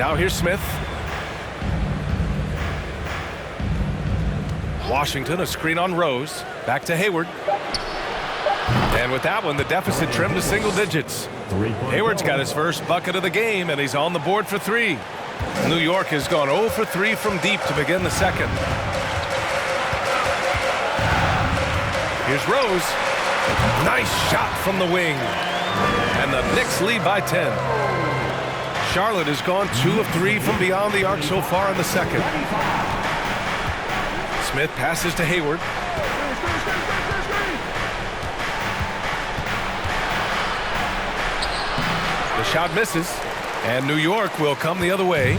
Now here's Smith. Washington, a screen on Rose. Back to Hayward. And with that one, the deficit trimmed to single digits. Hayward's got his first bucket of the game, and he's on the board for 3. New York has gone 0 for 3 from deep to begin the second. Here's Rose. Nice shot from the wing. And the Knicks lead by 10. Charlotte has gone 2 of 3 from beyond the arc so far in the second. Smith passes to Hayward. The shot misses, and New York will come the other way.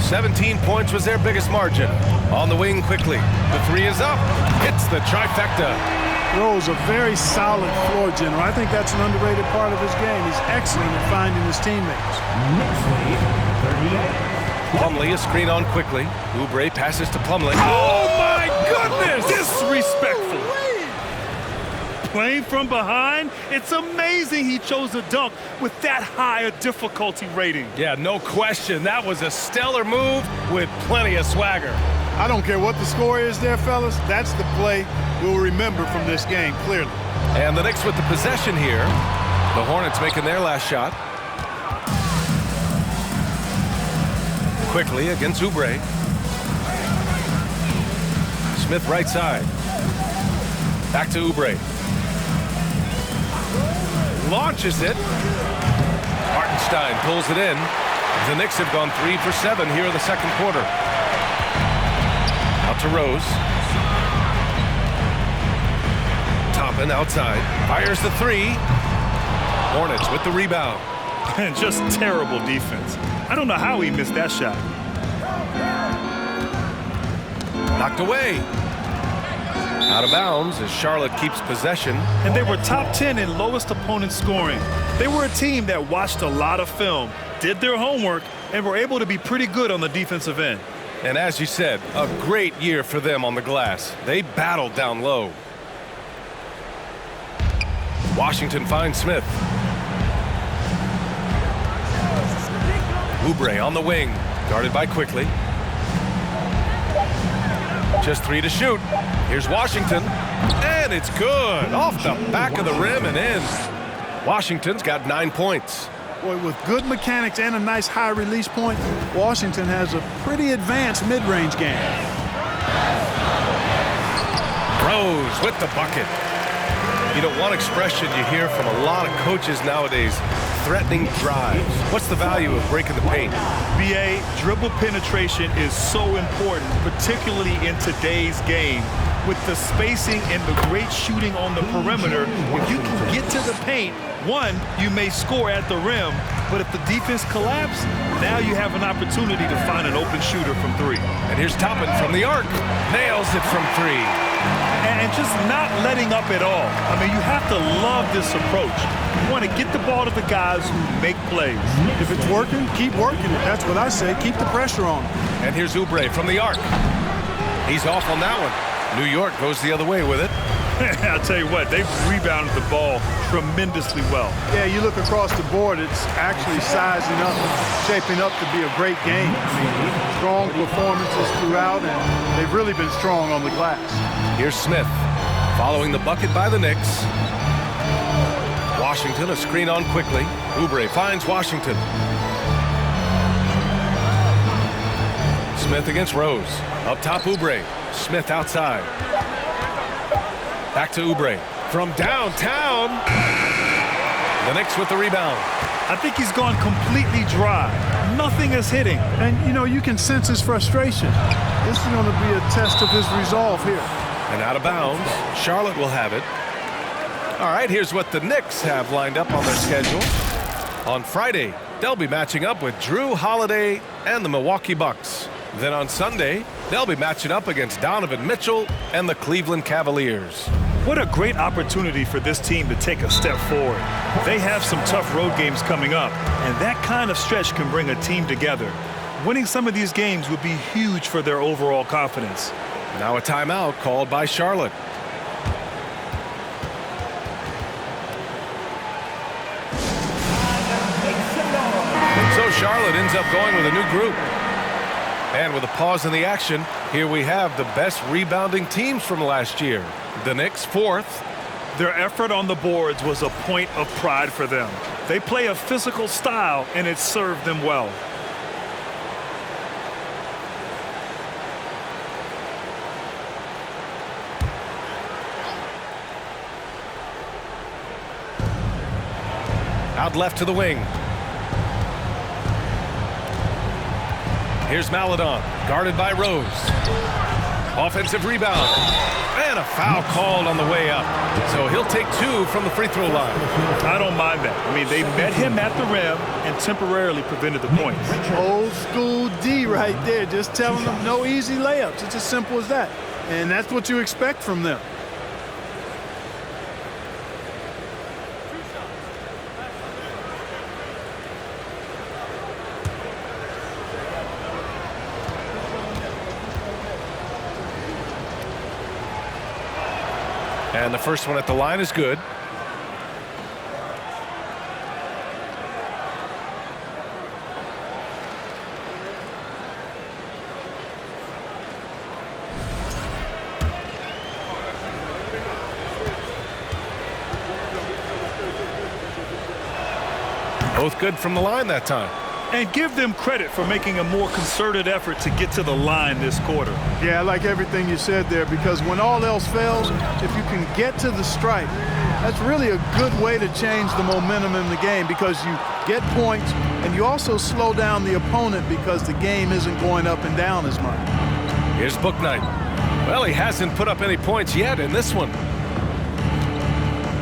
17 points was their biggest margin. On the wing quickly. The 3 is up. Hits the trifecta. Rose, a very solid floor general. I think that's an underrated part of his game. He's excellent at finding his teammates. Plumlee, a screen on quickly. Oubre passes to Plumlee. Oh my goodness! Disrespectful. Playing from behind, it's amazing he chose a dunk with that high a difficulty rating. Yeah, no question. That was a stellar move with plenty of swagger. I don't care what the score is there, fellas. That's the play we'll remember from this game, clearly. And the Knicks with the possession here. The Hornets making their last shot. Quickly against Oubre. Smith right side. Back to Oubre. Launches it. Hartenstein pulls it in. The Knicks have gone 3 for 7 here in the second quarter. Out to Rose. Toppin outside. Fires the 3. Hornets with the rebound. And just terrible defense. I don't know how he missed that shot. Knocked away. Out of bounds as Charlotte keeps possession. And they were top 10 in lowest opponent scoring. They were a team that watched a lot of film, did their homework, and were able to be pretty good on the defensive end. And as you said, a great year for them on the glass. They battled down low. Washington finds Smith. Oubre on the wing, guarded by Quickly. Just 3 to shoot. Here's Washington, and it's good. Off the back of the rim and in. Washington's got 9 points. Boy, with good mechanics and a nice high release point, Washington has a pretty advanced mid-range game. Rose with the bucket. You know, one expression you hear from a lot of coaches nowadays, threatening drives. What's the value of breaking the paint? BA, dribble penetration is so important, particularly in today's game. With the spacing and the great shooting on the perimeter, if you can get to the paint, one, you may score at the rim, but if the defense collapses, now you have an opportunity to find an open shooter from 3. And here's Toppin from the arc. Nails it from 3. And just not letting up at all. I mean, you have to love this approach. You want to get the ball to the guys who make plays. If it's working, keep working it. That's what I say. Keep the pressure on. And here's Oubre from the arc. He's off on that one. New York goes the other way with it. I'll tell you what, they've rebounded the ball tremendously well. Yeah, you look across the board, it's actually sizing up, shaping up to be a great game. I mean, strong performances throughout, and they've really been strong on the glass. Here's Smith, following the bucket by the Knicks. Washington, a screen on quickly. Oubre finds Washington. Smith against Rose. Up top, Oubre. Smith outside. Back to Oubre. From downtown. The Knicks with the rebound. I think he's gone completely dry. Nothing is hitting. And, you know, you can sense his frustration. This is going to be a test of his resolve here. And out of bounds. Charlotte will have it. All right, here's what the Knicks have lined up on their schedule. On Friday, they'll be matching up with Drew Holiday and the Milwaukee Bucks. Then on Sunday, they'll be matching up against Donovan Mitchell and the Cleveland Cavaliers. What a great opportunity for this team to take a step forward. They have some tough road games coming up, and that kind of stretch can bring a team together. Winning some of these games would be huge for their overall confidence. Now a timeout called by Charlotte. So Charlotte Charlotte ends up going with a new group. And with a pause in the action, here we have the best rebounding teams from last year. The Knicks, 4th. Their effort on the boards was a point of pride for them. They play a physical style, and it served them well. Out left to the wing. Here's Maledon, guarded by Rose. Offensive rebound. And a foul called on the way up. So he'll take 2 from the free throw line. I don't mind that. I mean, they met him at the rim and temporarily prevented the points. Old school D right there, just telling them no easy layups. It's as simple as that. And that's what you expect from them. And the first one at the line is good. Both good from the line that time. And give them credit for making a more concerted effort to get to the line this quarter. Yeah, I like everything you said there, because when all else fails, if you can get to the stripe, that's really a good way to change the momentum in the game, because you get points and you also slow down the opponent because the game isn't going up and down as much. Here's Bouknight. Well, he hasn't put up any points yet in this one.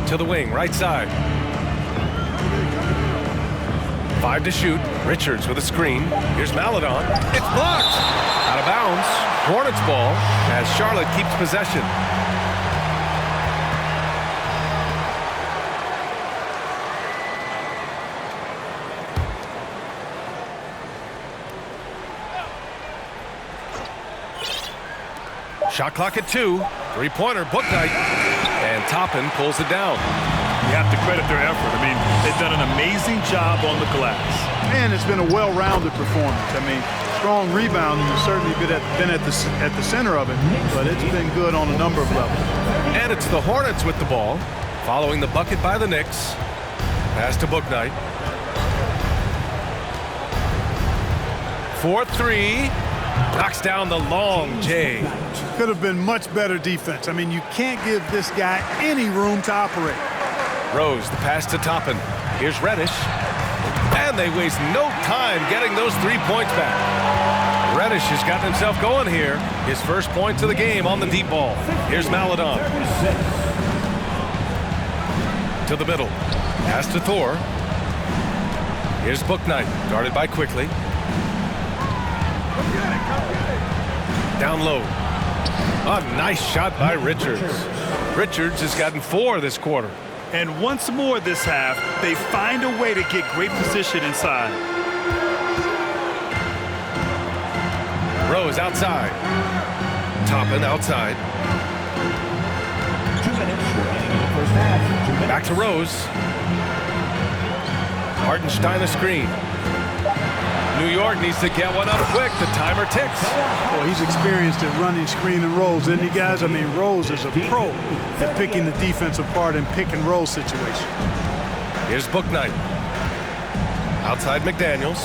To the wing, right side. 5 to shoot. Richards with a screen. Here's Maledon. It's blocked. Out of bounds. Hornets ball as Charlotte keeps possession. Shot clock at 2. Three-pointer, Bouknight. And Toppin pulls it down. You have to credit their effort. I mean, they've done an amazing job on the glass. And it's been a well-rounded performance. I mean, strong rebounding has certainly been at the center of it, but it's been good on a number of levels. And it's the Hornets with the ball, following the bucket by the Knicks. Pass to Bouknight. 4-3. Knocks down the long J. Could have been much better defense. I mean, you can't give this guy any room to operate. Rose, the pass to Toppin. Here's Reddish. And they waste no time getting those 3 points back. Reddish has gotten himself going here. His first points of the game on the deep ball. Here's Maledon. To the middle. Pass to Thor. Here's Bouknight, guarded by Quickly. Down low. A nice shot by Richards. Richards has gotten 4 this quarter. And once more this half, they find a way to get great position inside. Rose outside. Toppin outside. Back to Rose. Hartenstein a screen. New York needs to get one up quick. The timer ticks. Well, he's experienced at running screen and rolls, isn't he, guys? I mean, Rose is a pro at picking the defense apart in pick and roll situations. Here's Bouknight. Outside McDaniels.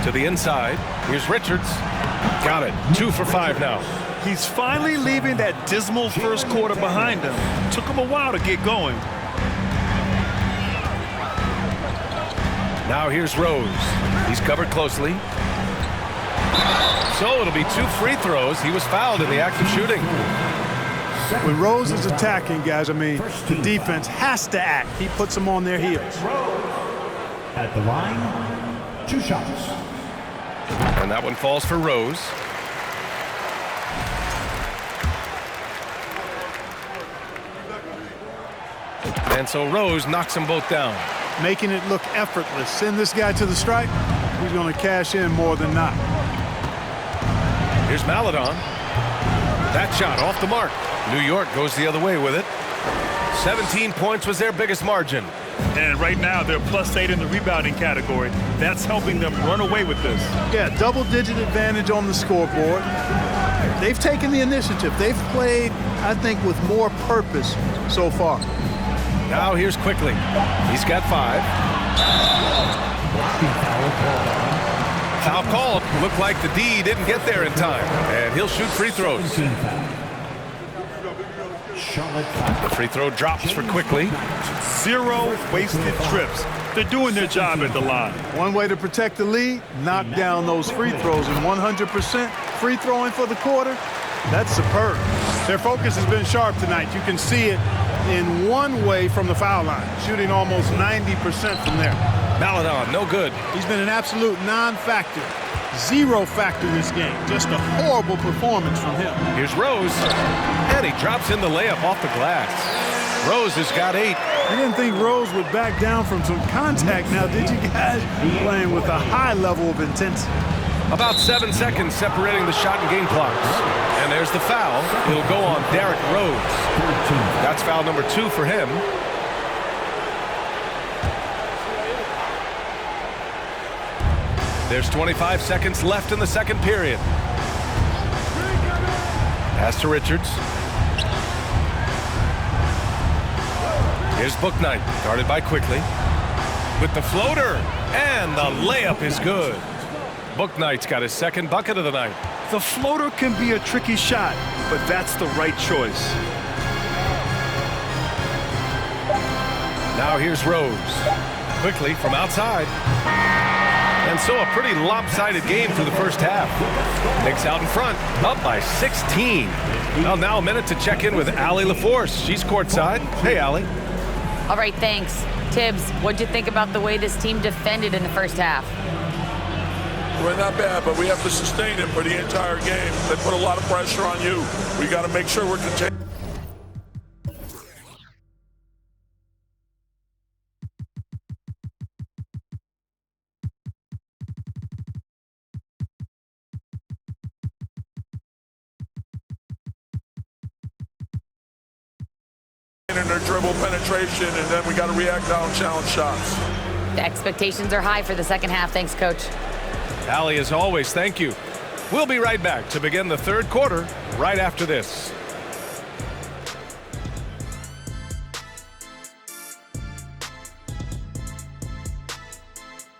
To the inside. Here's Richards. Got it. 2 for 5 now. He's finally leaving that dismal first quarter behind him. Took him a while to get going. Now here's Rose. He's covered closely. So it'll be 2 free throws. He was fouled in the act of shooting. When Rose is attacking, guys, I mean, the defense has to act. He puts them on their heels. At the line, 2 shots. And that one falls for Rose. And so Rose knocks them both down. Making it look effortless. Send this guy to the stripe. He's going to cash in more than not. Here's Maledon. That shot off the mark. New York goes the other way with it. 17 points was their biggest margin. And right now, they're +8 in the rebounding category. That's helping them run away with this. Yeah, double-digit advantage on the scoreboard. They've taken the initiative. They've played, I think, with more purpose so far. Now here's Quickly. He's got 5. Foul called. Looked like the D didn't get there in time. And he'll shoot free throws. The free throw drops for Quickly. 0 wasted trips. They're doing their job at the line. One way to protect the lead, knock down those free throws. And 100% free throwing for the quarter, that's superb. Their focus has been sharp tonight. You can see it in one way from the foul line, shooting almost 90% from there. Maladon, no good. He's been an absolute non-factor. 0 factor this game. Just a horrible performance from him. Here's Rose. And he drops in the layup off the glass. Rose has got 8. You didn't think Rose would back down from some contact now, did you guys? Playing with a high level of intensity. About 7 seconds separating the shot and game clocks. And there's the foul. It'll go on Derrick Rose. That's foul number 2 for him. There's 25 seconds left in the second period. Pass to Richards. Here's Bouknight, guarded by Quickly. With the floater, and the layup is good. Bouknight's got his second bucket of the night. The floater can be a tricky shot, but that's the right choice. Now here's Rose. Quickly from outside. And so a pretty lopsided game for the first half. Knicks out in front, up by 16. Well, now a minute to check in with Allie LaForce. She's courtside. Hey, Allie. All right, thanks. Tibbs, what'd you think about the way this team defended in the first half? We're not bad, but we have to sustain it for the entire game. They put a lot of pressure on you. We got to make sure we're contained. In their dribble penetration, and then we got to react down challenge shots. The expectations are high for the second half. Thanks, Coach. Allie, as always, thank you. We'll be right back to begin the third quarter right after this.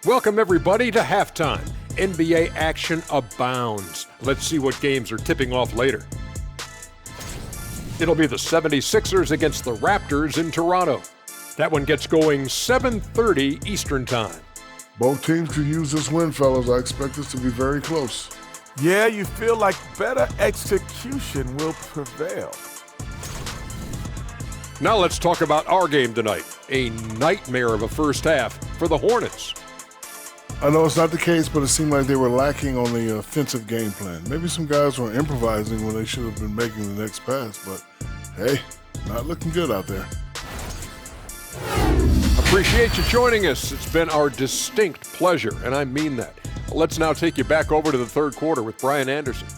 Welcome, everybody, to halftime. NBA action abounds. Let's see what games are tipping off later. It'll be the 76ers against the Raptors in Toronto. That one gets going 7:30 Eastern Time. Both teams could use this win, fellas. I expect this to be very close. Yeah, you feel like better execution will prevail. Now let's talk about our game tonight. A nightmare of a first half for the Hornets. I know it's not the case, but it seemed like they were lacking on the offensive game plan. Maybe some guys were improvising when they should have been making the next pass, but hey, not looking good out there. Appreciate you joining us. It's been our distinct pleasure, and I mean that. Let's now take you back over to the third quarter with Brian Anderson.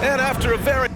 And after a very